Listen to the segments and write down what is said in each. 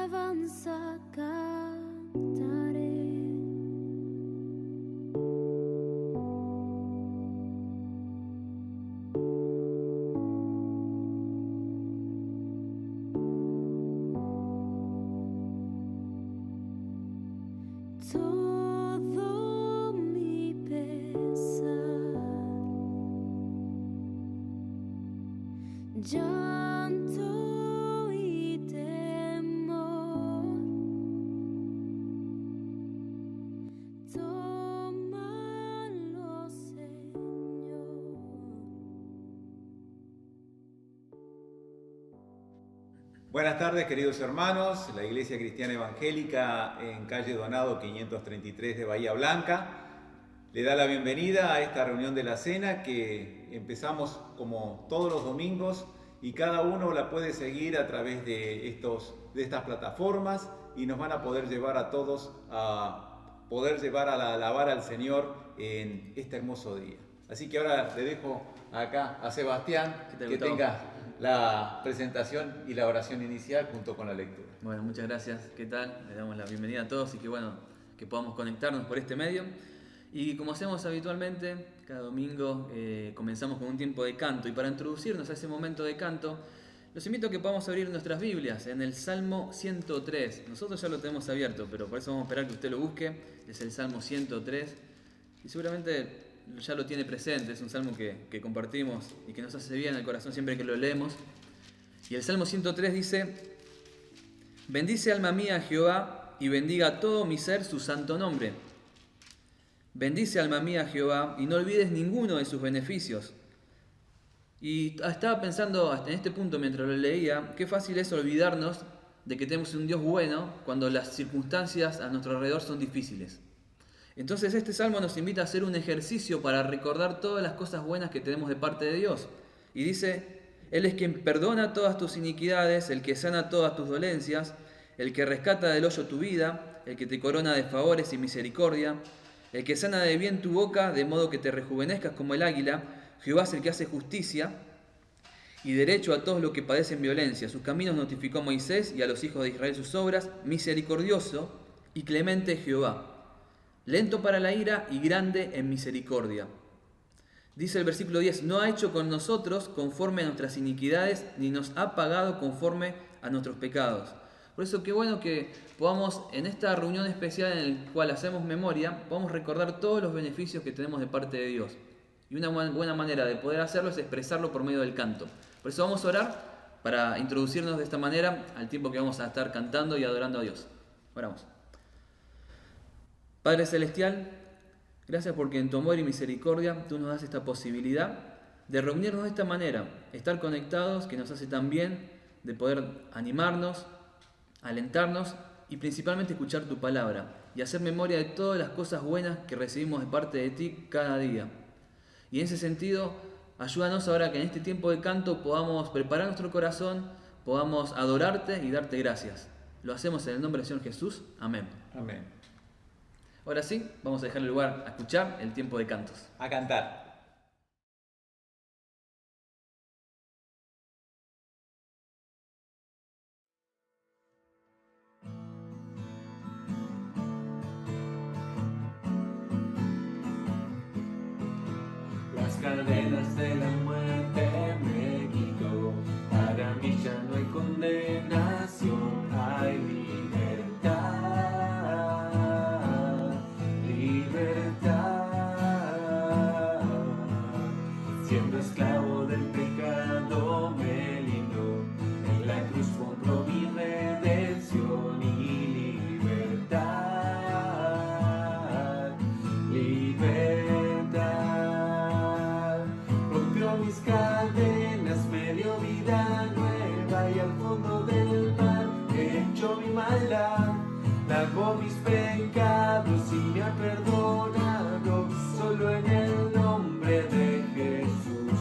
alabanza cantaré. Todo mi pesar, llanto y temor, tómalo, Señor. Buenas tardes, queridos hermanos. La Iglesia Cristiana Evangélica en calle Donado 533 de Bahía Blanca le da la bienvenida a esta reunión de la cena que empezamos como todos los domingos y cada uno la puede seguir a través de estas plataformas y nos van a poder llevar a todos a alabar al Señor en este hermoso día. Así que ahora le dejo acá a Sebastián que tenga la presentación y la oración inicial junto con la lectura. Bueno, muchas gracias. ¿Qué tal? Le damos la bienvenida a todos y que bueno, que podamos conectarnos por este medio. Y como hacemos habitualmente, cada domingo comenzamos con un tiempo de canto. Y para introducirnos a ese momento de canto, los invito a que podamos abrir nuestras Biblias en el Salmo 103. Nosotros ya lo tenemos abierto, pero por eso vamos a esperar que usted lo busque. Es el Salmo 103 y seguramente ya lo tiene presente. Es un salmo que compartimos y que nos hace bien al corazón siempre que lo leemos. Y el Salmo 103 dice: bendice alma mía a Jehová y bendiga todo mi ser su santo nombre. Bendice alma mía a Jehová y no olvides ninguno de sus beneficios. Y estaba pensando hasta en este punto mientras lo leía, qué fácil es olvidarnos de que tenemos un Dios bueno cuando las circunstancias a nuestro alrededor son difíciles. Entonces este salmo nos invita a hacer un ejercicio para recordar todas las cosas buenas que tenemos de parte de Dios. Y dice: Él es quien perdona todas tus iniquidades, el que sana todas tus dolencias, el que rescata del hoyo tu vida, el que te corona de favores y misericordia, el que sana de bien tu boca, de modo que te rejuvenezcas como el águila. Jehová es el que hace justicia y derecho a todos los que padecen violencia. Sus caminos notificó a Moisés y a los hijos de Israel sus obras. Misericordioso y clemente Jehová, lento para la ira y grande en misericordia. Dice el versículo 10, no ha hecho con nosotros conforme a nuestras iniquidades, ni nos ha pagado conforme a nuestros pecados. Por eso qué bueno que podamos, en esta reunión especial en la cual hacemos memoria, podamos recordar todos los beneficios que tenemos de parte de Dios. Y una buena manera de poder hacerlo es expresarlo por medio del canto. Por eso vamos a orar para introducirnos de esta manera al tiempo que vamos a estar cantando y adorando a Dios. Oramos. Padre Celestial, gracias porque en tu amor y misericordia tú nos das esta posibilidad de reunirnos de esta manera, estar conectados, que nos hace tan bien, de poder animarnos, alentarnos y principalmente escuchar tu palabra y hacer memoria de todas las cosas buenas que recibimos de parte de ti cada día. Y en ese sentido, ayúdanos ahora que en este tiempo de canto podamos preparar nuestro corazón, podamos adorarte y darte gracias. Lo hacemos en el nombre del Señor Jesús. Amén. Amén. Ahora sí, vamos a dejar el lugar a escuchar el tiempo de cantos. A cantar. Las cadenas de la muerte me quitó, para mí ya no hay condenación, hay libertad, libertad. Siendo esclavo del pecado me libró, en la cruz compró mi redención y libertad, libertad. Rompió mis cadenas, me dio vida nueva y al fondo del mar echó mi maldad. Lavó mis pecados y me ha perdonado, solo en el nombre de Jesús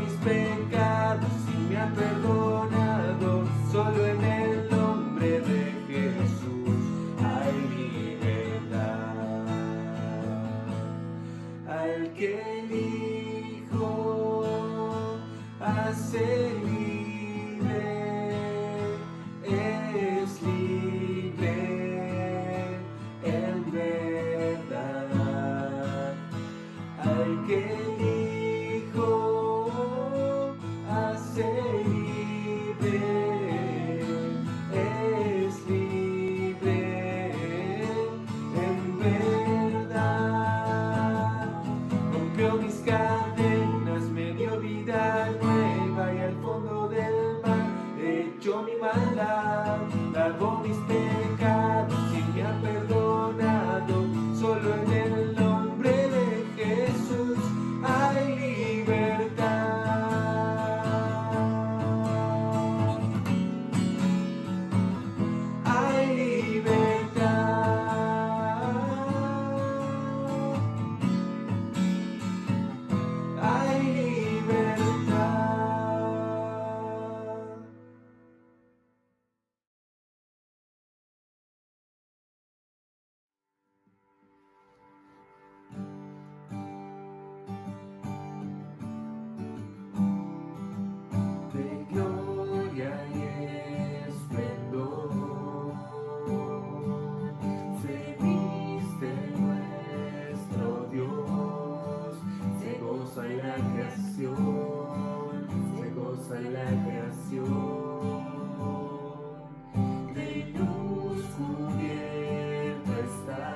mis pecados y me ha perdonado. Solo en el nombre de Jesús hay libertad. Al que elijo hace libre, es libre en verdad. Al que elijo hace libre, es libre en verdad. Rompió mis cadenas, me dio vida nueva y al fondo del mar echó mi maldad, lavó mis pecados y me ha perdonado. Solo en el nombre de Jesús hay libertad. Hay libertad. Hay libertad. De gloria y esplendor se viste nuestro Dios, se goza en la creación, se goza en la creación. De luz cubierto está,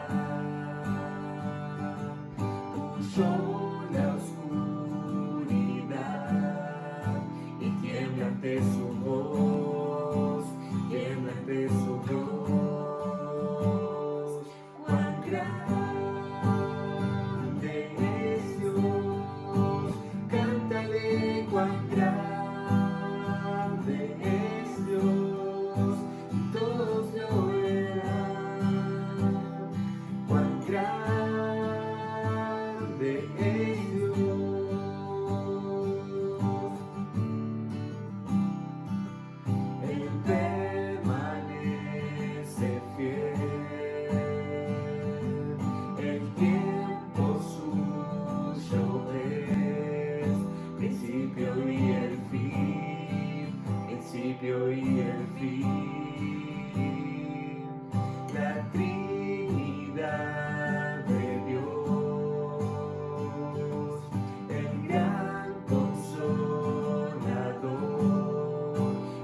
huyó la oscuridad y tiembla ante su voz, tiembla ante su voz. Cuán grande es Dios, cántale cuán grande es Dios, y todos lo verán. Cuán grande es Dios. Él permanece fiel, el tiempo suyo es, principio y el fin, principio y el fin. La Trinidad de Dios, el gran consolador,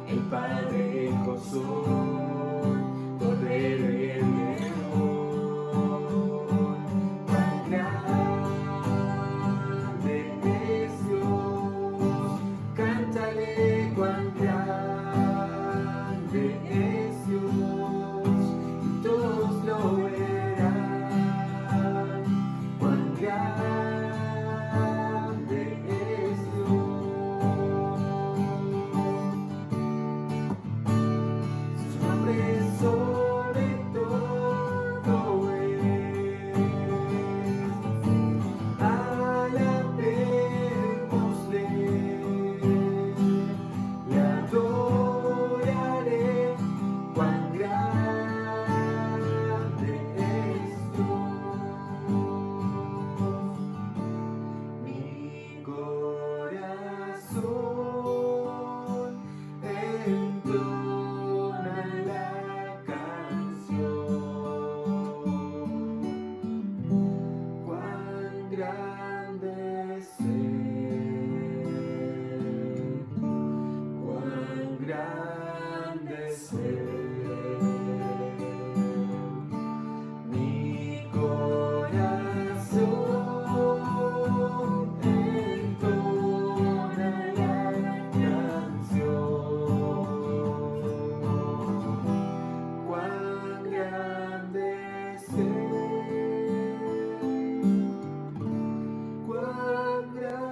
el Padre, el Josón, Cordero y el León. Cuán grande es Dios, cántale cuán grande es Dios, y todos lo verán. Cuán grande es Dios. Su nombre sobre todo es. Alabémosle, le adoraré. Cuán grande es Dios. Mi corazón entona la canción. Cuán grande es Él, cuán grande es Él. Mi corazón entona la canción. Cuán grande es Él, cuán grande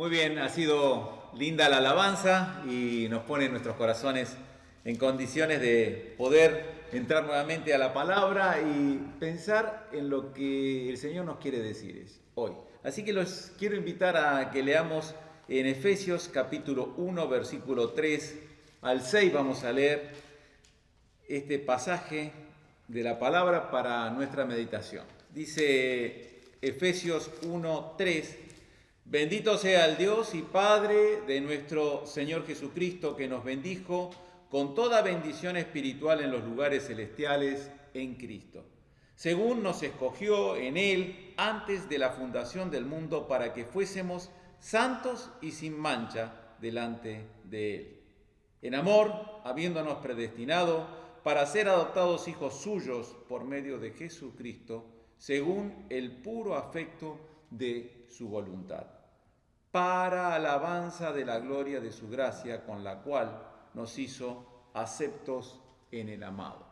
Muy bien, ha sido linda la alabanza y nos pone nuestros corazones en condiciones de poder entrar nuevamente a la palabra y pensar en lo que el Señor nos quiere decir hoy. Así que los quiero invitar a que leamos en Efesios capítulo 1, versículo 3 al 6. Vamos a leer este pasaje de la palabra para nuestra meditación. Dice Efesios 1, 3. Bendito sea el Dios y Padre de nuestro Señor Jesucristo, que nos bendijo con toda bendición espiritual en los lugares celestiales en Cristo, según nos escogió en Él antes de la fundación del mundo para que fuésemos santos y sin mancha delante de Él. En amor, habiéndonos predestinado para ser adoptados hijos suyos por medio de Jesucristo, según el puro afecto de su voluntad, para alabanza de la gloria de su gracia, con la cual nos hizo aceptos en el amado.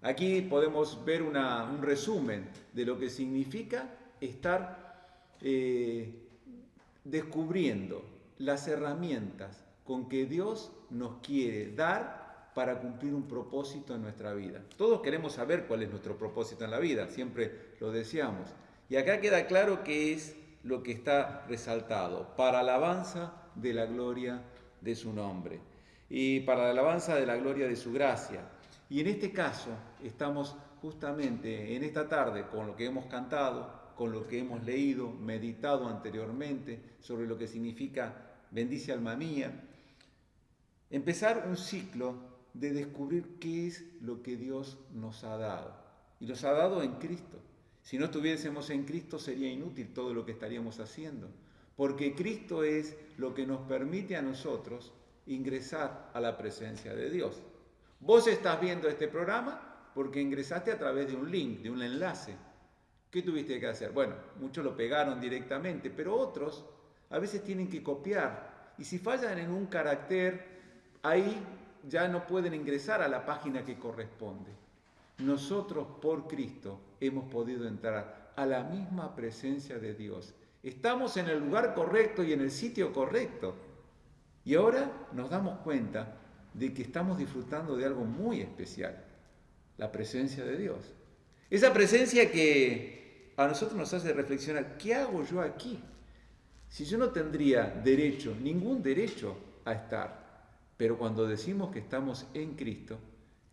Aquí podemos ver un resumen de lo que significa estar descubriendo las herramientas con que Dios nos quiere dar para cumplir un propósito en nuestra vida. Todos queremos saber cuál es nuestro propósito en la vida, siempre lo deseamos. Y acá queda claro que es lo que está resaltado, para alabanza de la gloria de su nombre y para la alabanza de la gloria de su gracia. Y en este caso estamos justamente en esta tarde con lo que hemos cantado, con lo que hemos leído, meditado anteriormente sobre lo que significa bendice alma mía, empezar un ciclo de descubrir qué es lo que Dios nos ha dado. Y nos ha dado en Cristo. Si no estuviésemos en Cristo sería inútil todo lo que estaríamos haciendo, porque Cristo es lo que nos permite a nosotros ingresar a la presencia de Dios. Vos estás viendo este programa porque ingresaste a través de un link, de un enlace. ¿Qué tuviste que hacer? Bueno, muchos lo pegaron directamente, pero otros a veces tienen que copiar. Y si fallan en un carácter, ahí ya no pueden ingresar a la página que corresponde. Nosotros por Cristo hemos podido entrar a la misma presencia de Dios. Estamos en el lugar correcto y en el sitio correcto. Y ahora nos damos cuenta de que estamos disfrutando de algo muy especial, la presencia de Dios. Esa presencia que a nosotros nos hace reflexionar, ¿qué hago yo aquí? Si yo no tendría derecho, ningún derecho a estar, pero cuando decimos que estamos en Cristo,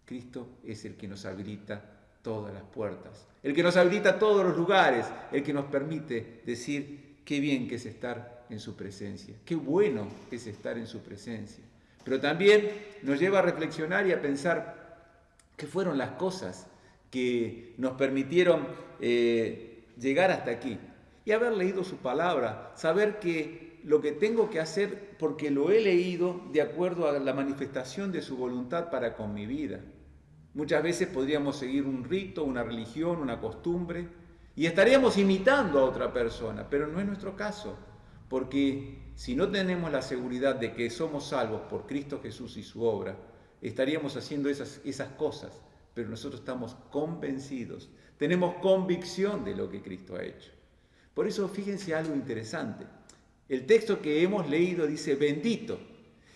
Cristo es el que nos habilita todas las puertas, el que nos habilita todos los lugares, el que nos permite decir qué bien que es estar en su presencia, qué bueno es estar en su presencia. Pero también nos lleva a reflexionar y a pensar qué fueron las cosas que nos permitieron llegar hasta aquí y haber leído su palabra, saber que lo que tengo que hacer porque lo he leído de acuerdo a la manifestación de su voluntad para con mi vida. Muchas veces podríamos seguir un rito, una religión, una costumbre y estaríamos imitando a otra persona, pero no es nuestro caso, porque si no tenemos la seguridad de que somos salvos por Cristo Jesús y su obra, estaríamos haciendo esas cosas, pero nosotros estamos convencidos, tenemos convicción de lo que Cristo ha hecho. Por eso fíjense algo interesante. El texto que hemos leído dice bendito.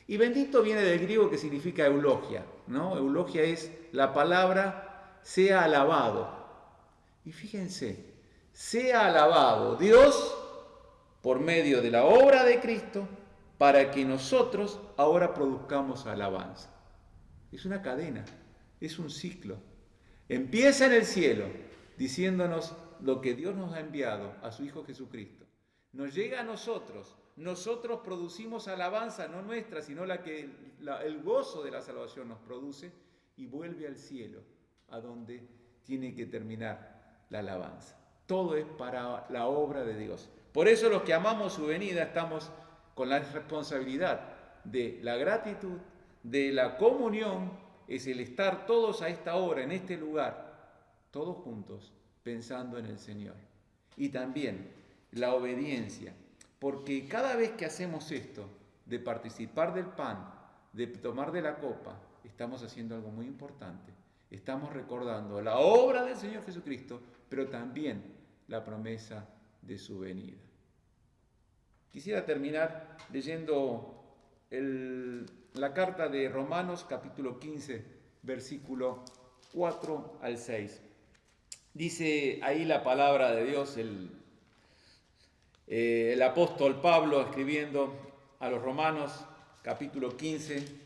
Y bendito viene del griego que significa eulogia, ¿no? Eulogia es la palabra sea alabado. Y fíjense, sea alabado Dios por medio de la obra de Cristo para que nosotros ahora produzcamos alabanza. Es una cadena, es un ciclo. Empieza en el cielo diciéndonos lo que Dios nos ha enviado a su Hijo Jesucristo. Nos llega a nosotros producimos alabanza, no nuestra, sino el gozo de la salvación nos produce y vuelve al cielo, a donde tiene que terminar la alabanza. Todo es para la obra de Dios. Por eso los que amamos su venida estamos con la responsabilidad de la gratitud, de la comunión, es el estar todos a esta hora, en este lugar, todos juntos, pensando en el Señor. Y también la obediencia. Porque cada vez que hacemos esto, de participar del pan, de tomar de la copa, estamos haciendo algo muy importante. Estamos recordando la obra del Señor Jesucristo, pero también la promesa de su venida. Quisiera terminar leyendo la carta de Romanos capítulo 15, versículo 4 al 6. Dice ahí la palabra de Dios, el apóstol Pablo escribiendo a los Romanos capítulo 15,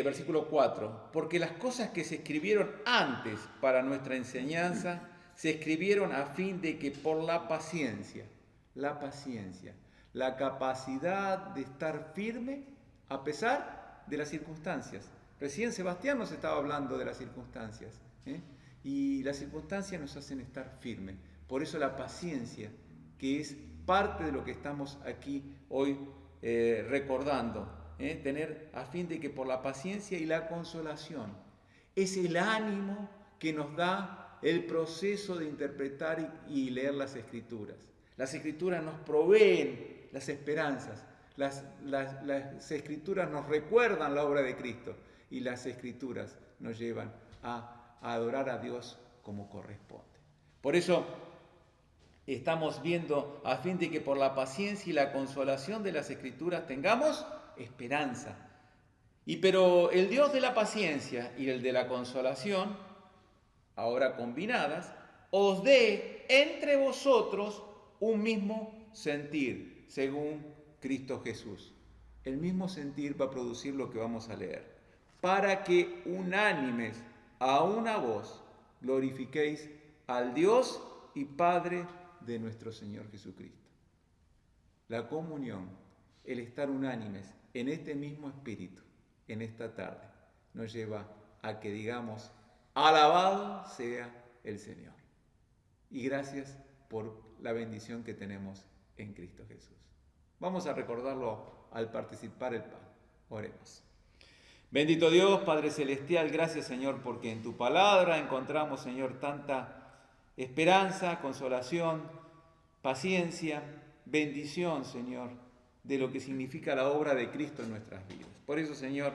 versículo 4, porque las cosas que se escribieron antes para nuestra enseñanza se escribieron a fin de que por la paciencia, la capacidad de estar firme a pesar de las circunstancias. Recién Sebastián nos estaba hablando de las circunstancias, y las circunstancias nos hacen estar firmes. Por eso la paciencia, que es parte de lo que estamos aquí hoy recordando, tener a fin de que por la paciencia y la consolación, es el ánimo que nos da el proceso de interpretar y leer las Escrituras. Las Escrituras nos proveen las esperanzas, las Escrituras nos recuerdan la obra de Cristo y las Escrituras nos llevan a adorar a Dios como corresponde. Por eso estamos viendo a fin de que por la paciencia y la consolación de las Escrituras tengamos esperanza. Pero el Dios de la paciencia y el de la consolación, ahora combinadas, os dé entre vosotros un mismo sentir, según Cristo Jesús. El mismo sentir va a producir lo que vamos a leer. Para que unánimes a una voz glorifiquéis al Dios y Padre de nuestro Señor Jesucristo. La comunión, el estar unánimes en este mismo espíritu, en esta tarde, nos lleva a que digamos, alabado sea el Señor. Y gracias por la bendición que tenemos en Cristo Jesús. Vamos a recordarlo al participar el pan. Oremos. Bendito Dios, Padre Celestial, gracias Señor, porque en tu palabra encontramos, Señor, tanta esperanza, consolación, paciencia, bendición, Señor, de lo que significa la obra de Cristo en nuestras vidas. Por eso, Señor,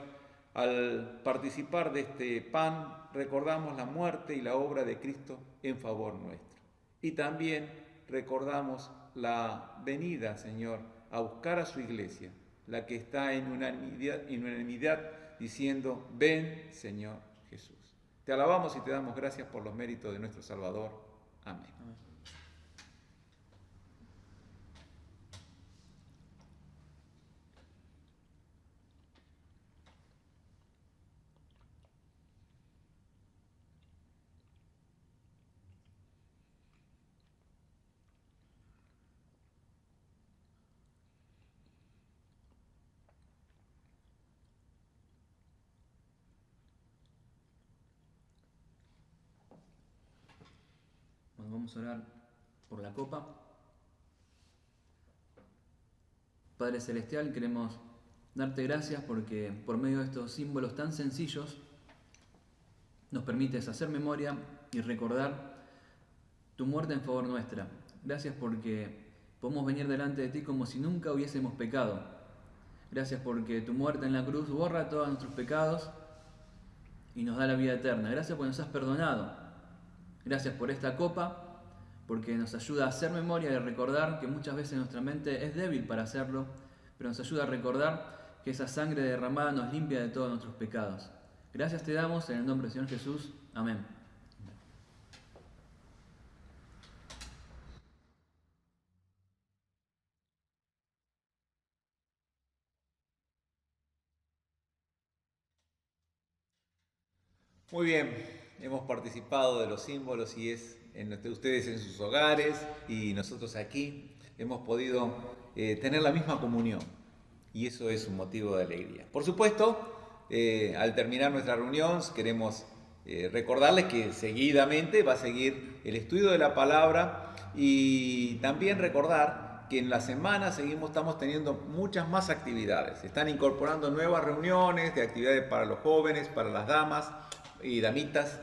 al participar de este pan, recordamos la muerte y la obra de Cristo en favor nuestro. Y también recordamos la venida, Señor, a buscar a su iglesia, la que está en unanimidad diciendo, ven, Señor Jesús. Te alabamos y te damos gracias por los méritos de nuestro Salvador. Amén. Amén. Vamos a orar por la copa. Padre Celestial, queremos darte gracias porque por medio de estos símbolos tan sencillos nos permites hacer memoria y recordar tu muerte en favor nuestra. Gracias porque podemos venir delante de ti como si nunca hubiésemos pecado. Gracias porque tu muerte en la cruz borra todos nuestros pecados y nos da la vida eterna. Gracias porque nos has perdonado. Gracias por esta copa, porque nos ayuda a hacer memoria y a recordar que muchas veces nuestra mente es débil para hacerlo, pero nos ayuda a recordar que esa sangre derramada nos limpia de todos nuestros pecados. Gracias te damos en el nombre del Señor Jesús. Amén. Muy bien, hemos participado de los símbolos y ustedes en sus hogares y nosotros aquí hemos podido tener la misma comunión y eso es un motivo de alegría. Por supuesto, al terminar nuestra reunión queremos recordarles que seguidamente va a seguir el estudio de la palabra y también recordar que en la semana estamos teniendo muchas más actividades. Se están incorporando nuevas reuniones de actividades para los jóvenes, para las damas y damitas,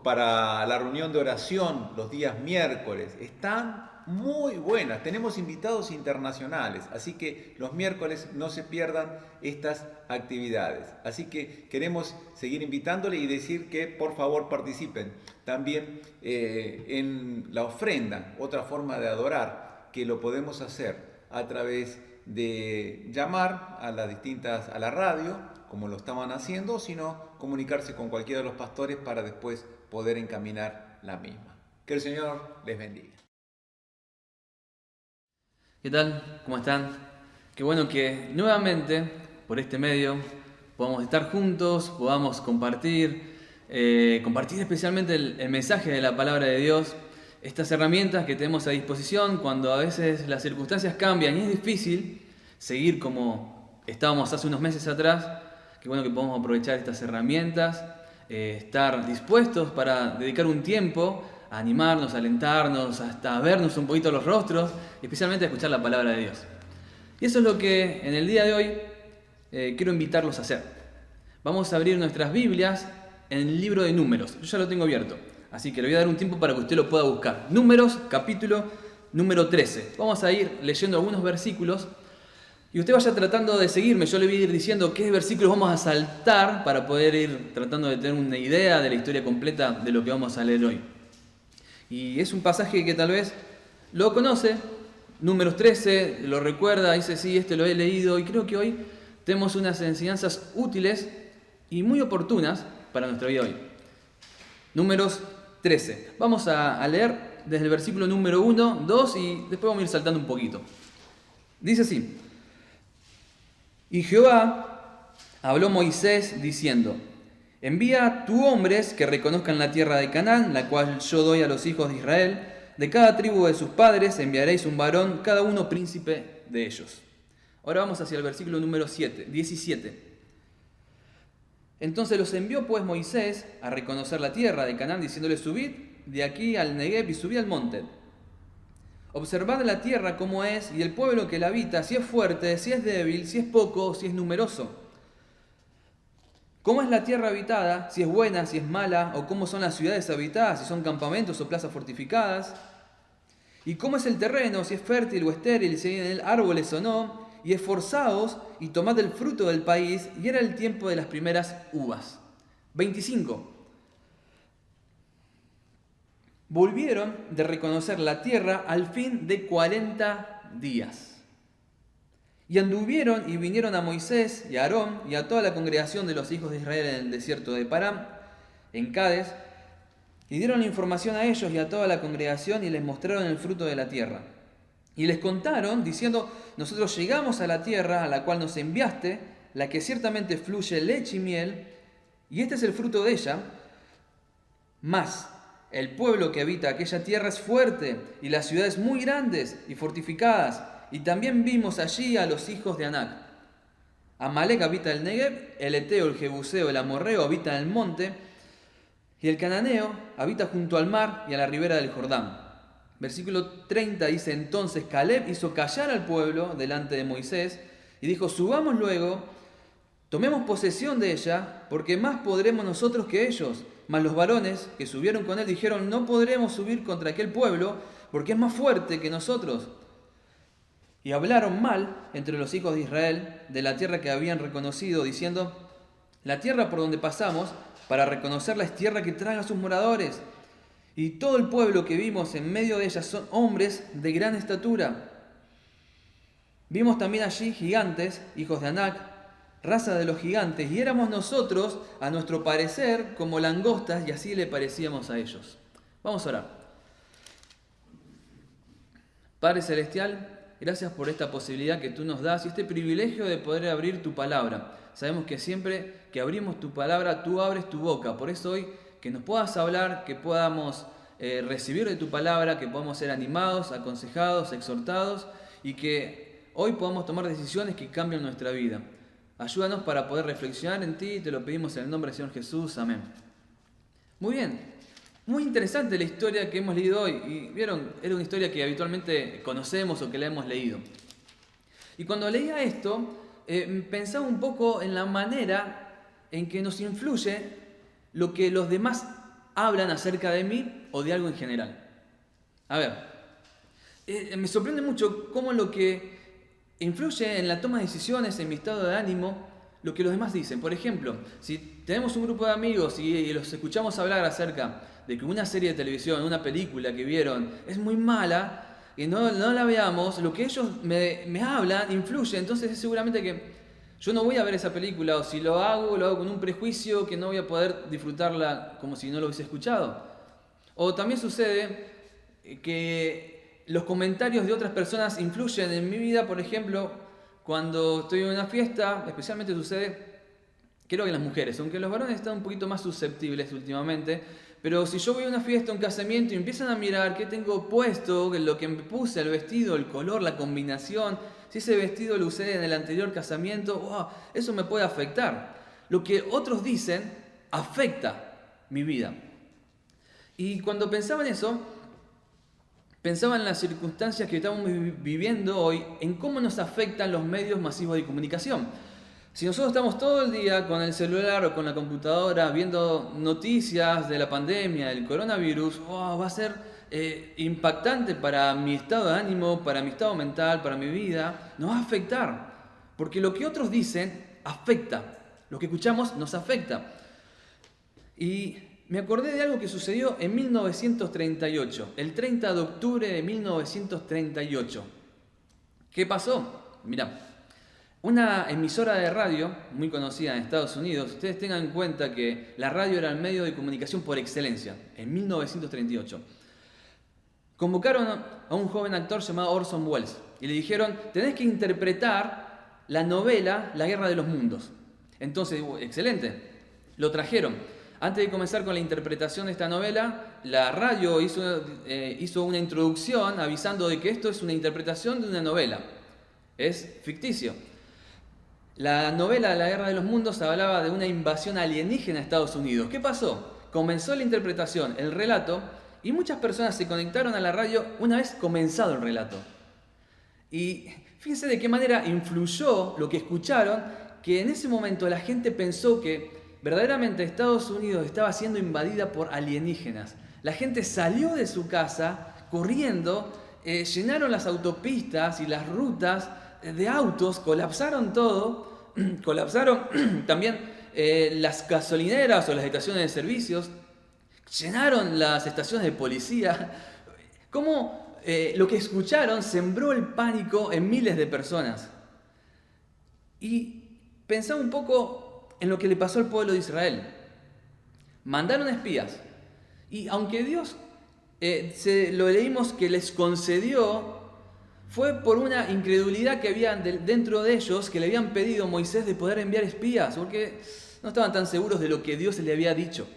para la reunión de oración los días miércoles. Están muy buenas, tenemos invitados internacionales, así que los miércoles no se pierdan estas actividades. Así que queremos seguir invitándole y decir que por favor participen también en la ofrenda, otra forma de adorar que lo podemos hacer a través de llamar a la radio, como lo estaban haciendo, sino comunicarse con cualquiera de los pastores para después poder encaminar la misma. Que el Señor les bendiga. ¿Qué tal? ¿Cómo están? Qué bueno que nuevamente por este medio podamos estar juntos, podamos compartir especialmente el mensaje de la palabra de Dios, estas herramientas que tenemos a disposición cuando a veces las circunstancias cambian y es difícil seguir como estábamos hace unos meses atrás. Qué bueno que podamos aprovechar estas herramientas, estar dispuestos para dedicar un tiempo a animarnos, a alentarnos, hasta a vernos un poquito los rostros, y especialmente a escuchar la palabra de Dios. Y eso es lo que en el día de hoy quiero invitarlos a hacer. Vamos a abrir nuestras Biblias en el libro de Números. Yo ya lo tengo abierto, así que le voy a dar un tiempo para que usted lo pueda buscar. Números, capítulo número 13. Vamos a ir leyendo algunos versículos y usted vaya tratando de seguirme. Yo le voy a ir diciendo qué versículos vamos a saltar para poder ir tratando de tener una idea de la historia completa de lo que vamos a leer hoy. Y es un pasaje que tal vez lo conoce, Números 13, lo recuerda, dice, sí, este lo he leído, y creo que hoy tenemos unas enseñanzas útiles y muy oportunas para nuestra vida hoy. Números 13. Vamos a leer desde el versículo número 1, 2 y después vamos a ir saltando un poquito. Dice así: Y Jehová habló a Moisés diciendo: Envía tú hombres que reconozcan la tierra de Canaán, la cual yo doy a los hijos de Israel. De cada tribu de sus padres enviaréis un varón, cada uno príncipe de ellos. Ahora vamos hacia el versículo número 17. Entonces los envió pues Moisés a reconocer la tierra de Canaán, diciéndoles: Subid de aquí al Negev y subid al monte. Observad la tierra cómo es y el pueblo que la habita, si es fuerte, si es débil, si es poco o si es numeroso. ¿Cómo es la tierra habitada? Si es buena, si es mala, o cómo son las ciudades habitadas, si son campamentos o plazas fortificadas. ¿Y cómo es el terreno? Si es fértil o estéril, si hay en él árboles o no. Y esforzaos y tomad el fruto del país. Y era el tiempo de las primeras uvas. 25. Volvieron de reconocer la tierra al fin de 40 días. Y anduvieron y vinieron a Moisés y a Aarón y a toda la congregación de los hijos de Israel en el desierto de Parán, en Cades, y dieron la información a ellos y a toda la congregación y les mostraron el fruto de la tierra. Y les contaron, diciendo: Nosotros llegamos a la tierra a la cual nos enviaste, la que ciertamente fluye leche y miel, y este es el fruto de ella. Mas el pueblo que habita aquella tierra es fuerte, y las ciudades muy grandes y fortificadas. Y también vimos allí a los hijos de Anac. Amalek habita el Negev, el Eteo, el Jebuseo, el Amorreo habita en el monte, y el Cananeo habita junto al mar y a la ribera del Jordán. Versículo 30 dice: Entonces Caleb hizo callar al pueblo delante de Moisés y dijo: Subamos luego, tomemos posesión de ella, porque más podremos nosotros que ellos. Mas los varones que subieron con él dijeron: No podremos subir contra aquel pueblo, porque es más fuerte que nosotros. Y hablaron mal entre los hijos de Israel de la tierra que habían reconocido, diciendo: La tierra por donde pasamos para reconocerla es tierra que traga a sus moradores. Y todo el pueblo que vimos en medio de ella son hombres de gran estatura. Vimos también allí gigantes, hijos de Anac, raza de los gigantes, y éramos nosotros, a nuestro parecer, como langostas, y así le parecíamos a ellos. Vamos a orar. Padre Celestial, gracias por esta posibilidad que tú nos das y este privilegio de poder abrir tu palabra. Sabemos que siempre que abrimos tu palabra, tú abres tu boca. Por eso hoy que nos puedas hablar, que podamos recibir de tu palabra, que podamos ser animados, aconsejados, exhortados y que hoy podamos tomar decisiones que cambien nuestra vida. Ayúdanos para poder reflexionar en ti y te lo pedimos en el nombre del Señor Jesús. Amén. Muy bien. Muy interesante la historia que hemos leído hoy. Y vieron, era una historia que habitualmente conocemos o que la hemos leído. Y cuando leía esto, pensaba un poco en la manera en que nos influye lo que los demás hablan acerca de mí o de algo en general. A ver, me sorprende mucho cómo lo que influye en la toma de decisiones, en mi estado de ánimo, lo que los demás dicen. Por ejemplo, si tenemos un grupo de amigos y los escuchamos hablar acerca de que una serie de televisión, una película que vieron es muy mala, y no la veamos, lo que ellos me hablan influye. Entonces es seguramente que yo no voy a ver esa película, o si lo hago con un prejuicio que no voy a poder disfrutarla como si no lo hubiese escuchado. O también sucede que los comentarios de otras personas influyen en mi vida. Por ejemplo, cuando estoy en una fiesta, especialmente sucede, creo que en las mujeres, aunque los varones están un poquito más susceptibles últimamente, pero si yo voy a una fiesta, un casamiento, y empiezan a mirar qué tengo puesto, lo que me puse, el vestido, el color, la combinación, si ese vestido lo usé en el anterior casamiento, wow, eso me puede afectar. Lo que otros dicen afecta mi vida. Y cuando pensaba en eso, pensaba en las circunstancias que estamos viviendo hoy, en cómo nos afectan los medios masivos de comunicación. Si nosotros estamos todo el día con el celular o con la computadora viendo noticias de la pandemia, del coronavirus, va a ser impactante para mi estado de ánimo, para mi estado mental, para mi vida. Nos va a afectar, porque lo que otros dicen afecta, lo que escuchamos nos afecta. Y me acordé de algo que sucedió en 1938, el 30 de octubre de 1938. ¿Qué pasó? Mirá. Una emisora de radio muy conocida en Estados Unidos, ustedes tengan en cuenta que la radio era el medio de comunicación por excelencia, en 1938. Convocaron a un joven actor llamado Orson Welles y le dijeron, tenés que interpretar la novela La Guerra de los Mundos. Entonces, excelente, lo trajeron. Antes de comenzar con la interpretación de esta novela, la radio hizo una introducción avisando de que esto es una interpretación de una novela, es ficticio. La novela La Guerra de los Mundos hablaba de una invasión alienígena a Estados Unidos. ¿Qué pasó? Comenzó la interpretación, el relato, y muchas personas se conectaron a la radio una vez comenzado el relato. Y fíjense de qué manera influyó lo que escucharon, que en ese momento la gente pensó que verdaderamente Estados Unidos estaba siendo invadida por alienígenas. La gente salió de su casa corriendo, llenaron las autopistas y las rutas de autos, colapsaron todo, colapsaron también las gasolineras o las estaciones de servicios, llenaron las estaciones de policía. ¿Cómo lo que escucharon sembró el pánico en miles de personas? Y pensaba un poco en lo que le pasó al pueblo de Israel. Mandaron espías, y aunque Dios, lo leímos que les concedió, fue por una incredulidad que había dentro de ellos, que le habían pedido a Moisés de poder enviar espías, porque no estaban tan seguros de lo que Dios le había dicho.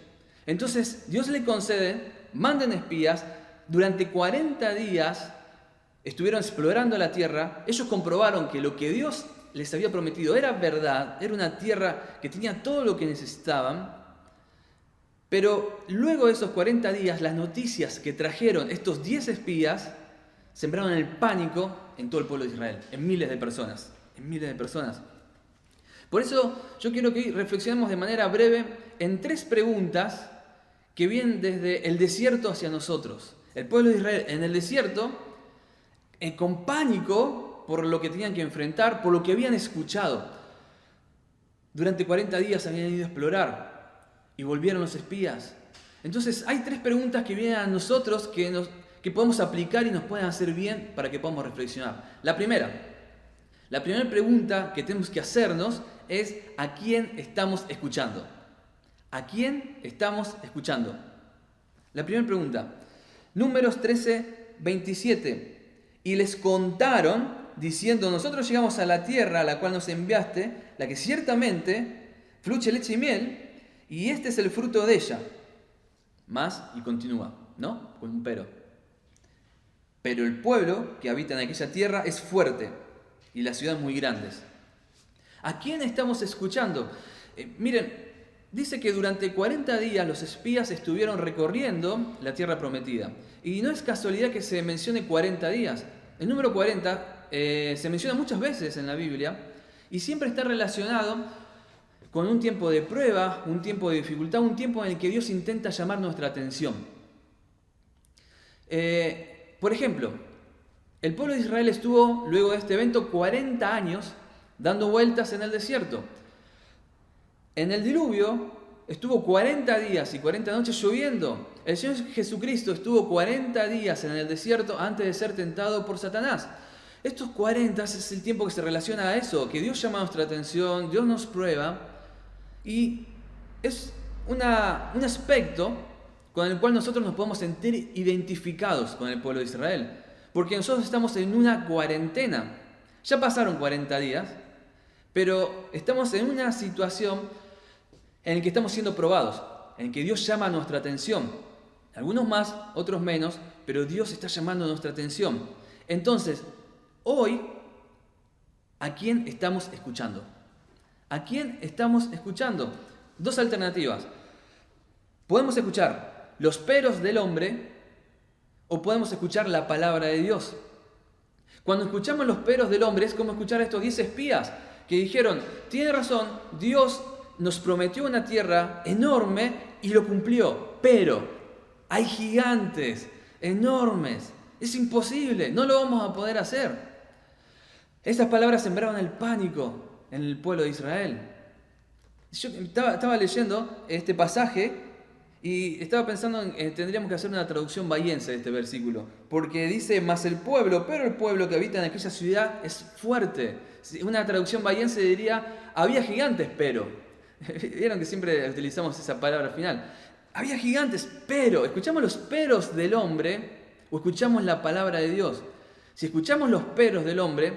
Entonces Dios le concede, manden espías, durante 40 días estuvieron explorando la tierra. Ellos comprobaron que lo que Dios les había prometido era verdad, era una tierra que tenía todo lo que necesitaban. Pero luego de esos 40 días, las noticias que trajeron estos 10 espías sembraron el pánico en todo el pueblo de Israel, en miles de personas, Por eso yo quiero que reflexionemos de manera breve en 3 preguntas que vienen desde el desierto hacia nosotros. El pueblo de Israel en el desierto, con pánico por lo que tenían que enfrentar, por lo que habían escuchado. Durante 40 días habían ido a explorar y volvieron los espías. Entonces hay 3 preguntas que vienen a nosotros que podemos aplicar y nos pueden hacer bien para que podamos reflexionar. La primera pregunta que tenemos que hacernos es: ¿a quién estamos escuchando? ¿A quién estamos escuchando? La primera pregunta, Números 13, 27. Y les contaron, diciendo: nosotros llegamos a la tierra a la cual nos enviaste, la que ciertamente fluye leche y miel, y este es el fruto de ella. Más, y continúa, ¿no? Con un pero. Pero el pueblo que habita en aquella tierra es fuerte y las ciudades muy grandes. ¿A quién estamos escuchando? Miren, dice que durante 40 días los espías estuvieron recorriendo la tierra prometida. Y no es casualidad que se mencione 40 días. El número 40 se menciona muchas veces en la Biblia y siempre está relacionado con un tiempo de prueba, un tiempo de dificultad, un tiempo en el que Dios intenta llamar nuestra atención. Por ejemplo, el pueblo de Israel estuvo, luego de este evento, 40 años dando vueltas en el desierto. En el diluvio, estuvo 40 días y 40 noches lloviendo. El Señor Jesucristo estuvo 40 días en el desierto antes de ser tentado por Satanás. Estos 40 es el tiempo que se relaciona a eso, que Dios llama nuestra atención, Dios nos prueba, y es un aspecto con el cual nosotros nos podemos sentir identificados con el pueblo de Israel, porque nosotros estamos en una cuarentena. Ya pasaron 40 días, pero estamos en una situación en la que estamos siendo probados, en que Dios llama nuestra atención. Algunos más, otros menos, pero Dios está llamando nuestra atención. Entonces, hoy, ¿a quién estamos escuchando? ¿A quién estamos escuchando? Dos alternativas. Podemos escuchar los peros del hombre o podemos escuchar la palabra de Dios. Cuando escuchamos los peros del hombre es como escuchar a estos 10 espías que dijeron, tiene razón, Dios nos prometió una tierra enorme y lo cumplió, pero hay gigantes enormes, es imposible, no lo vamos a poder hacer. Estas palabras sembraron el pánico en el pueblo de Israel. Yo estaba leyendo este pasaje y estaba pensando en tendríamos que hacer una traducción bahiense de este versículo, porque dice, mas el pueblo, pero el pueblo que habita en aquella ciudad es fuerte. Una traducción bahiense diría, había gigantes, pero. Vieron que siempre utilizamos esa palabra al final. Había gigantes, pero. ¿Escuchamos los peros del hombre o escuchamos la palabra de Dios? Si escuchamos los peros del hombre,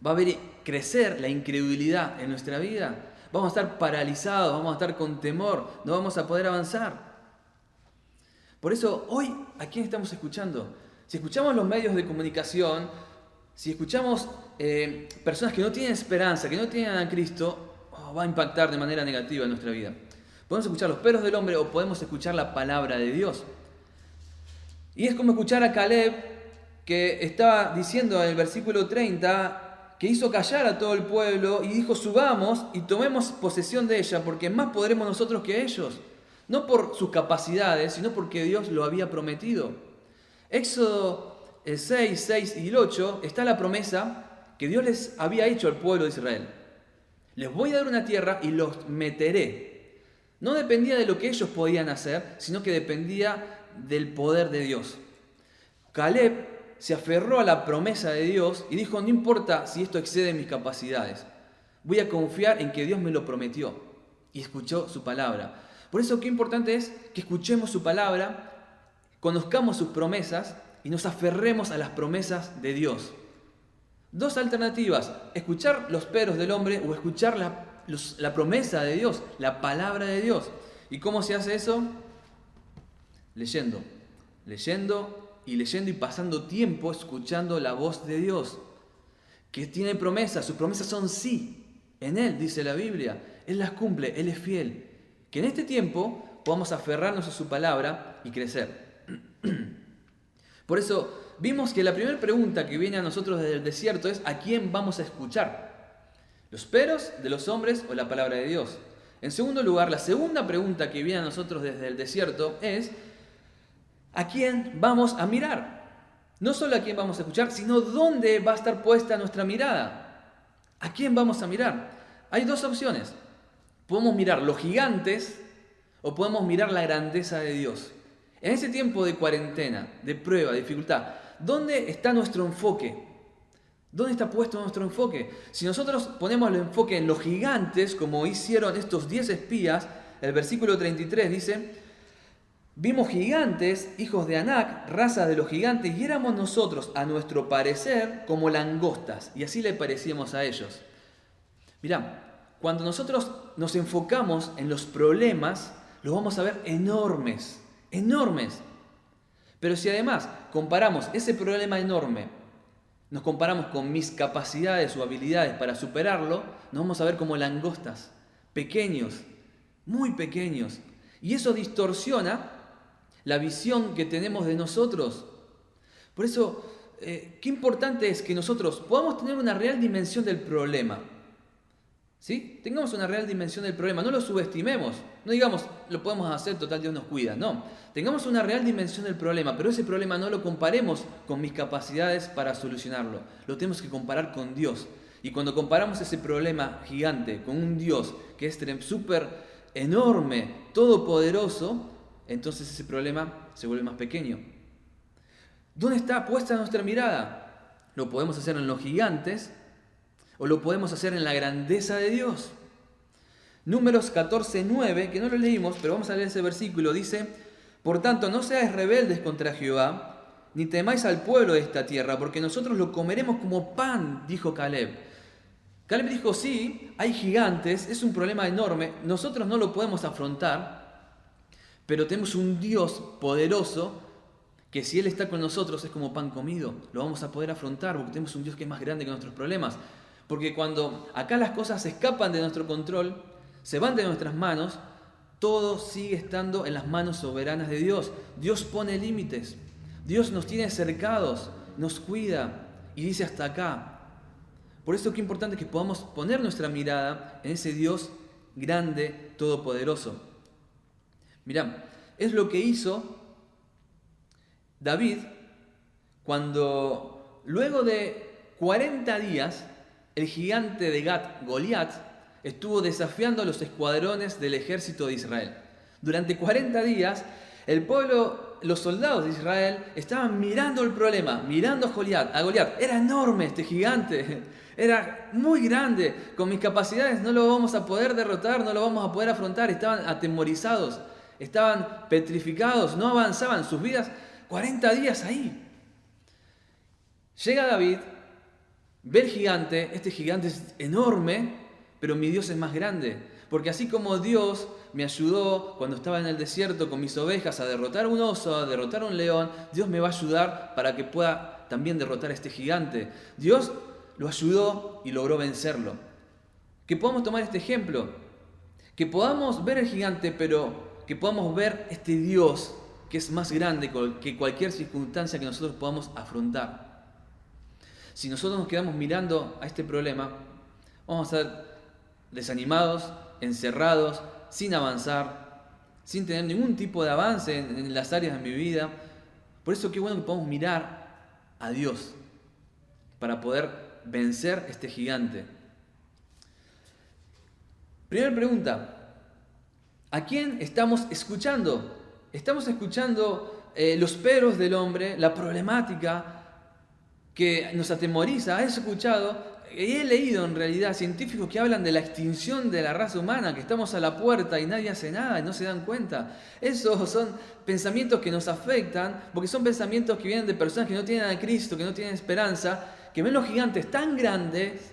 va a haber crecer la incredulidad en nuestra vida. Vamos a estar paralizados, vamos a estar con temor, no vamos a poder avanzar. Por eso, hoy, ¿a quién estamos escuchando? Si escuchamos los medios de comunicación, si escuchamos personas que no tienen esperanza, que no tienen a Cristo, va a impactar de manera negativa en nuestra vida. Podemos escuchar los peros del hombre o podemos escuchar la palabra de Dios. Y es como escuchar a Caleb, que estaba diciendo en el versículo 30, que hizo callar a todo el pueblo y dijo, subamos y tomemos posesión de ella, porque más podremos nosotros que ellos. No por sus capacidades, sino porque Dios lo había prometido. Éxodo 6 y el 8 está la promesa que Dios les había hecho al pueblo de Israel. Les voy a dar una tierra y los meteré. No dependía de lo que ellos podían hacer, sino que dependía del poder de Dios. Caleb se aferró a la promesa de Dios y dijo, no importa si esto excede mis capacidades, voy a confiar en que Dios me lo prometió. Y escuchó su palabra. Por eso qué importante es que escuchemos su palabra, conozcamos sus promesas y nos aferremos a las promesas de Dios. Dos alternativas, escuchar los peros del hombre o escuchar la promesa de Dios, la palabra de Dios. ¿Y cómo se hace eso? Leyendo y pasando tiempo escuchando la voz de Dios, que tiene promesas, sus promesas son sí, en Él, dice la Biblia, Él las cumple, Él es fiel. Que en este tiempo podamos aferrarnos a su palabra y crecer. Por eso vimos que la primera pregunta que viene a nosotros desde el desierto es ¿a quién vamos a escuchar? ¿Los peros de los hombres o la palabra de Dios? En segundo lugar, la segunda pregunta que viene a nosotros desde el desierto es ¿a quién vamos a mirar? No solo a quién vamos a escuchar, sino dónde va a estar puesta nuestra mirada. ¿A quién vamos a mirar? Hay dos opciones. Podemos mirar los gigantes o podemos mirar la grandeza de Dios. En ese tiempo de cuarentena, de prueba, de dificultad, ¿dónde está nuestro enfoque? ¿Dónde está puesto nuestro enfoque? Si nosotros ponemos el enfoque en los gigantes, como hicieron estos 10 espías, el versículo 33 dice, vimos gigantes, hijos de Anac, raza de los gigantes, y éramos nosotros, a nuestro parecer, como langostas, y así le parecíamos a ellos. Mirá, cuando nosotros nos enfocamos en los problemas, los vamos a ver enormes, enormes. Pero si además comparamos ese problema enorme, nos comparamos con mis capacidades o habilidades para superarlo, nos vamos a ver como langostas, pequeños, muy pequeños. Y eso distorsiona la visión que tenemos de nosotros. Por eso, qué importante es que nosotros podamos tener una real dimensión del problema. ¿Sí? Tengamos una real dimensión del problema, no lo subestimemos, no digamos, lo podemos hacer, total Dios nos cuida, no. Tengamos una real dimensión del problema, pero ese problema no lo comparemos con mis capacidades para solucionarlo, lo tenemos que comparar con Dios. Y cuando comparamos ese problema gigante con un Dios que es súper enorme, todopoderoso, entonces ese problema se vuelve más pequeño. ¿Dónde está puesta nuestra mirada? Lo podemos hacer en los gigantes o lo podemos hacer en la grandeza de Dios. Números 14:9, que no lo leímos, pero vamos a leer ese versículo, dice: por tanto, no seáis rebeldes contra Jehová, ni temáis al pueblo de esta tierra, porque nosotros lo comeremos como pan, dijo Caleb. Caleb dijo, sí, hay gigantes, es un problema enorme, nosotros no lo podemos afrontar, pero tenemos un Dios poderoso que si Él está con nosotros es como pan comido, lo vamos a poder afrontar porque tenemos un Dios que es más grande que nuestros problemas. Porque cuando acá las cosas escapan de nuestro control, se van de nuestras manos, todo sigue estando en las manos soberanas de Dios. Dios pone límites, Dios nos tiene cercados, nos cuida y dice hasta acá. Por eso qué importante que podamos poner nuestra mirada en ese Dios grande, todopoderoso. Mirá, es lo que hizo David cuando luego de 40 días el gigante de Gat, Goliat, estuvo desafiando a los escuadrones del ejército de Israel. Durante 40 días el pueblo, los soldados de Israel estaban mirando el problema, mirando a Goliat. Era enorme este gigante, era muy grande, con mis capacidades no lo vamos a poder derrotar, no lo vamos a poder afrontar. Estaban atemorizados, estaban petrificados, no avanzaban sus vidas. 40 días ahí. Llega David, ve el gigante, este gigante es enorme, pero mi Dios es más grande. Porque así como Dios me ayudó cuando estaba en el desierto con mis ovejas a derrotar un oso, a derrotar un león, Dios me va a ayudar para que pueda también derrotar a este gigante. Dios lo ayudó y logró vencerlo. Que podamos tomar este ejemplo, que podamos ver el gigante, pero que podamos ver este Dios que es más grande que cualquier circunstancia que nosotros podamos afrontar. Si nosotros nos quedamos mirando a este problema, vamos a ser desanimados, encerrados, sin avanzar, sin tener ningún tipo de avance en las áreas de mi vida. Por eso qué bueno que podamos mirar a Dios para poder vencer este gigante. Primera pregunta, ¿a quién estamos escuchando? ¿Estamos escuchando los peros del hombre, la problemática que nos atemoriza? ¿Has escuchado? He leído en realidad científicos que hablan de la extinción de la raza humana, que estamos a la puerta y nadie hace nada y no se dan cuenta. Esos son pensamientos que nos afectan, porque son pensamientos que vienen de personas que no tienen a Cristo, que no tienen esperanza, que ven los gigantes tan grandes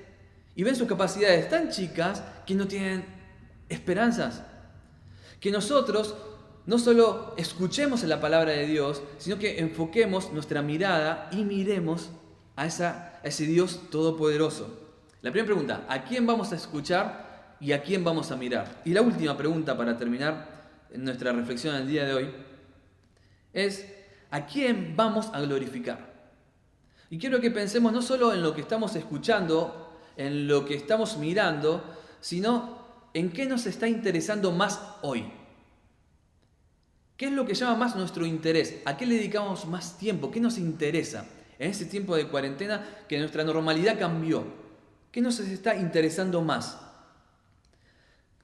y ven sus capacidades tan chicas que no tienen esperanzas. Que nosotros no solo escuchemos la palabra de Dios, sino que enfoquemos nuestra mirada y miremos a ese Dios todopoderoso. La primera pregunta, ¿a quién vamos a escuchar y a quién vamos a mirar? Y la última pregunta para terminar nuestra reflexión el día de hoy es, ¿a quién vamos a glorificar? Y quiero que pensemos no solo en lo que estamos escuchando, en lo que estamos mirando, sino en qué nos está interesando más hoy. ¿Qué es lo que llama más nuestro interés? ¿A qué le dedicamos más tiempo? ¿Qué nos interesa en ese tiempo de cuarentena que nuestra normalidad cambió? ¿Qué nos está interesando más?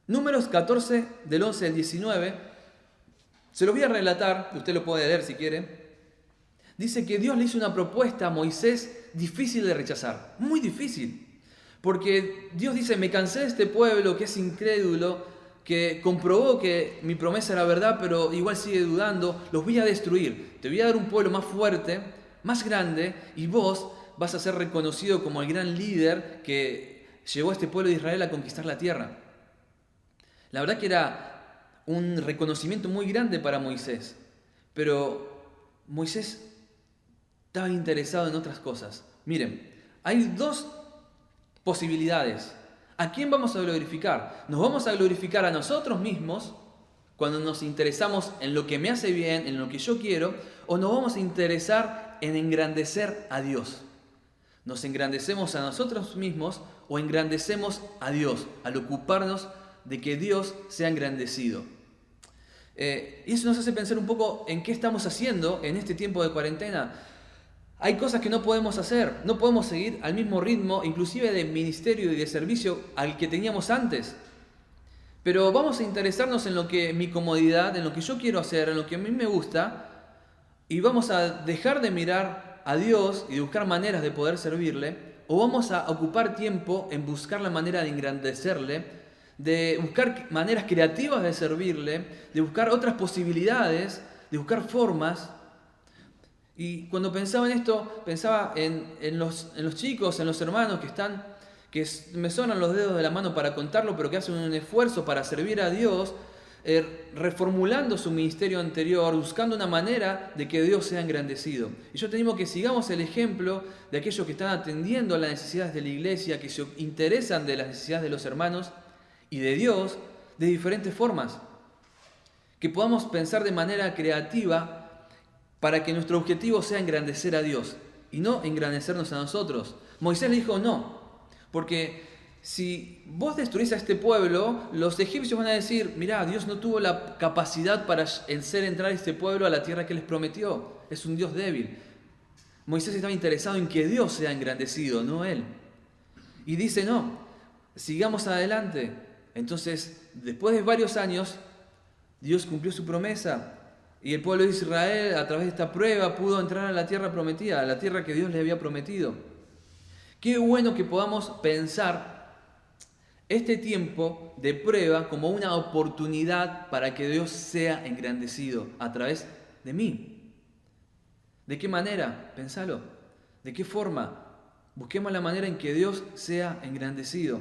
Números 14, del 11 al 19, se lo voy a relatar, usted lo puede leer si quiere. Dice que Dios le hizo una propuesta a Moisés difícil de rechazar, muy difícil. Porque Dios dice, me cansé de este pueblo que es incrédulo, que comprobó que mi promesa era verdad, pero igual sigue dudando, los voy a destruir. Te voy a dar un pueblo más fuerte, más grande, y vos vas a ser reconocido como el gran líder que llevó a este pueblo de Israel a conquistar la tierra. La verdad que era un reconocimiento muy grande para Moisés, pero Moisés estaba interesado en otras cosas. Miren, hay dos posibilidades. ¿A quién vamos a glorificar? ¿Nos vamos a glorificar a nosotros mismos cuando nos interesamos en lo que me hace bien, en lo que yo quiero, o nos vamos a interesar en engrandecer a Dios? ¿Nos engrandecemos a nosotros mismos o engrandecemos a Dios al ocuparnos de que Dios sea engrandecido? Y eso nos hace pensar un poco en qué estamos haciendo en este tiempo de cuarentena. Hay cosas que no podemos hacer, no podemos seguir al mismo ritmo, inclusive de ministerio y de servicio al que teníamos antes. Pero vamos a interesarnos en lo que mi comodidad, en lo que yo quiero hacer, en lo que a mí me gusta, y vamos a dejar de mirar a Dios y de buscar maneras de poder servirle, o vamos a ocupar tiempo en buscar la manera de engrandecerle, de buscar maneras creativas de servirle, de buscar otras posibilidades, de buscar formas. Y cuando pensaba en esto, pensaba en los chicos, en los hermanos me sonan los dedos de la mano para contarlo, pero que hacen un esfuerzo para servir a Dios, reformulando su ministerio anterior, buscando una manera de que Dios sea engrandecido. Y yo te digo que sigamos el ejemplo de aquellos que están atendiendo a las necesidades de la iglesia, que se interesan de las necesidades de los hermanos y de Dios de diferentes formas. Que podamos pensar de manera creativa para que nuestro objetivo sea engrandecer a Dios y no engrandecernos a nosotros. Moisés le dijo no, porque si vos destruís a este pueblo, los egipcios van a decir, mirá, Dios no tuvo la capacidad para hacer entrar a este pueblo a la tierra que les prometió. Es un Dios débil. Moisés estaba interesado en que Dios sea engrandecido, no él. Y dice, no, sigamos adelante. Entonces, después de varios años, Dios cumplió su promesa. Y el pueblo de Israel, a través de esta prueba, pudo entrar a la tierra prometida, a la tierra que Dios le había prometido. Qué bueno que podamos pensar este tiempo de prueba como una oportunidad para que Dios sea engrandecido a través de mí. ¿De qué manera? Pensalo. ¿De qué forma? Busquemos la manera en que Dios sea engrandecido.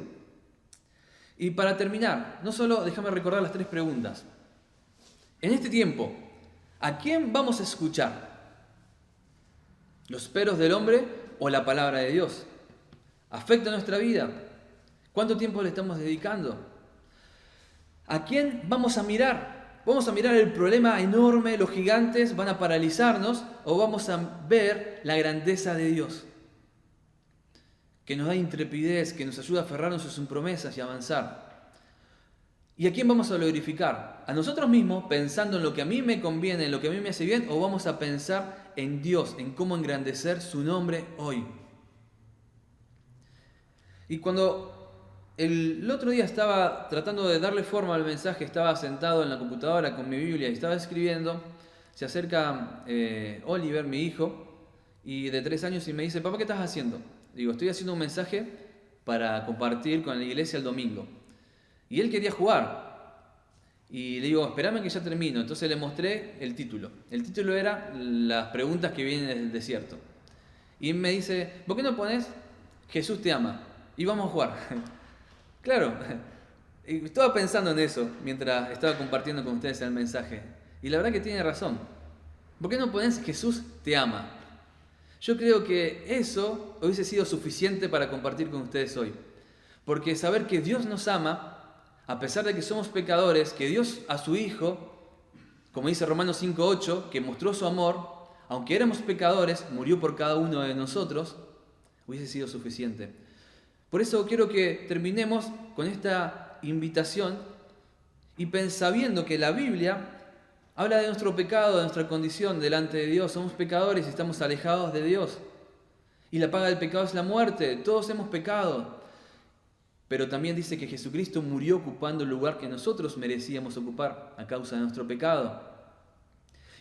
Y para terminar, no solo déjame recordar las 3 preguntas. En este tiempo, ¿a quién vamos a escuchar? ¿Los peros del hombre o la palabra de Dios? ¿Afecta nuestra vida? ¿Cuánto tiempo le estamos dedicando? ¿A quién vamos a mirar? ¿Vamos a mirar el problema enorme, los gigantes van a paralizarnos? ¿O vamos a ver la grandeza de Dios? Que nos da intrepidez, que nos ayuda a aferrarnos a sus promesas y avanzar. ¿Y a quién vamos a glorificar? ¿A nosotros mismos, pensando en lo que a mí me conviene, en lo que a mí me hace bien? ¿O vamos a pensar en Dios, en cómo engrandecer su nombre hoy? Y cuando el otro día estaba tratando de darle forma al mensaje, estaba sentado en la computadora con mi Biblia y estaba escribiendo, se acerca Oliver, mi hijo, y de 3 años, y me dice, papá, ¿qué estás haciendo? Digo, estoy haciendo un mensaje para compartir con la iglesia el domingo. Y él quería jugar. Y le digo, espérame que ya termino. Entonces le mostré el título. El título era las preguntas que vienen del desierto. Y me dice, ¿por qué no pones Jesús te ama? Y vamos a jugar. Claro, estaba pensando en eso mientras estaba compartiendo con ustedes el mensaje. Y la verdad que tiene razón. ¿Por qué no pones Jesús te ama? Yo creo que eso hubiese sido suficiente para compartir con ustedes hoy. Porque saber que Dios nos ama, a pesar de que somos pecadores, que Dios a su Hijo, como dice Romanos 5:8, que mostró su amor, aunque éramos pecadores, murió por cada uno de nosotros, hubiese sido suficiente. Por eso quiero que terminemos con esta invitación y sabiendo que la Biblia habla de nuestro pecado, de nuestra condición delante de Dios. Somos pecadores y estamos alejados de Dios. Y la paga del pecado es la muerte. Todos hemos pecado. Pero también dice que Jesucristo murió ocupando el lugar que nosotros merecíamos ocupar a causa de nuestro pecado.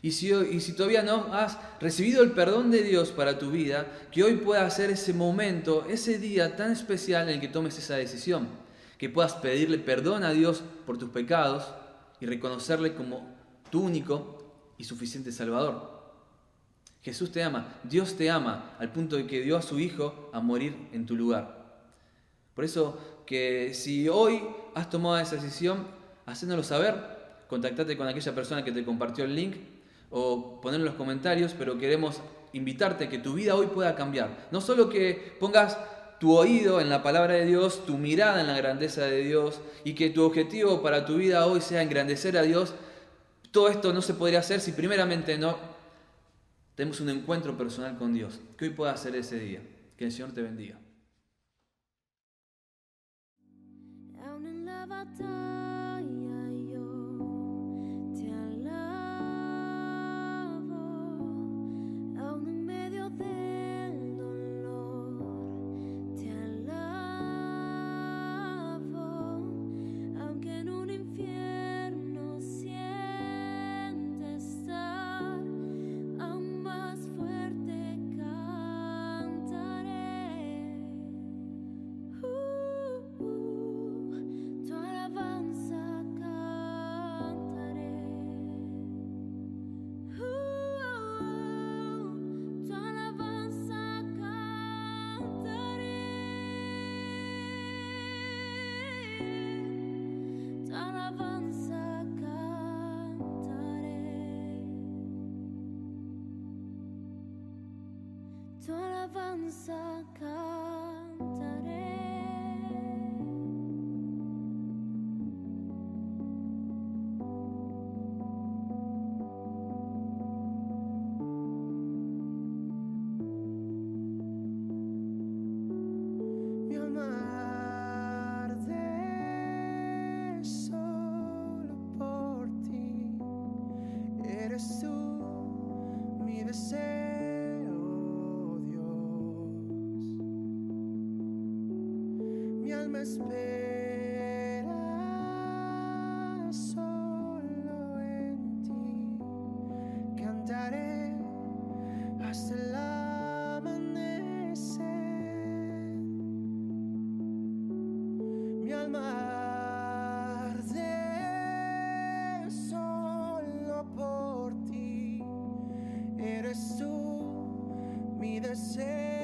Y si todavía no has recibido el perdón de Dios para tu vida, que hoy pueda ser ese momento, ese día tan especial en el que tomes esa decisión. Que puedas pedirle perdón a Dios por tus pecados y reconocerle como tu único y suficiente Salvador. Jesús te ama, Dios te ama, al punto de que dio a su Hijo a morir en tu lugar. Por eso, que si hoy has tomado esa decisión, hacéndolo saber, contactate con aquella persona que te compartió el link o ponerlo en los comentarios, pero queremos invitarte a que tu vida hoy pueda cambiar. No solo que pongas tu oído en la palabra de Dios, tu mirada en la grandeza de Dios y que tu objetivo para tu vida hoy sea engrandecer a Dios. Todo esto no se podría hacer si primeramente no tenemos un encuentro personal con Dios. Que hoy pueda ser ese día. Que el Señor te bendiga. Aún en la batalla yo te alabo, aún en medio del dolor te alabo, aunque en un tu alabanza cantaré. Mi alma arde solo por ti. Eres tú mi deseo, Dios. Mi alma espera solo en ti. Cantaré hasta el amanecer. Mi alma arde solo por ti. Eres tú mi deseo.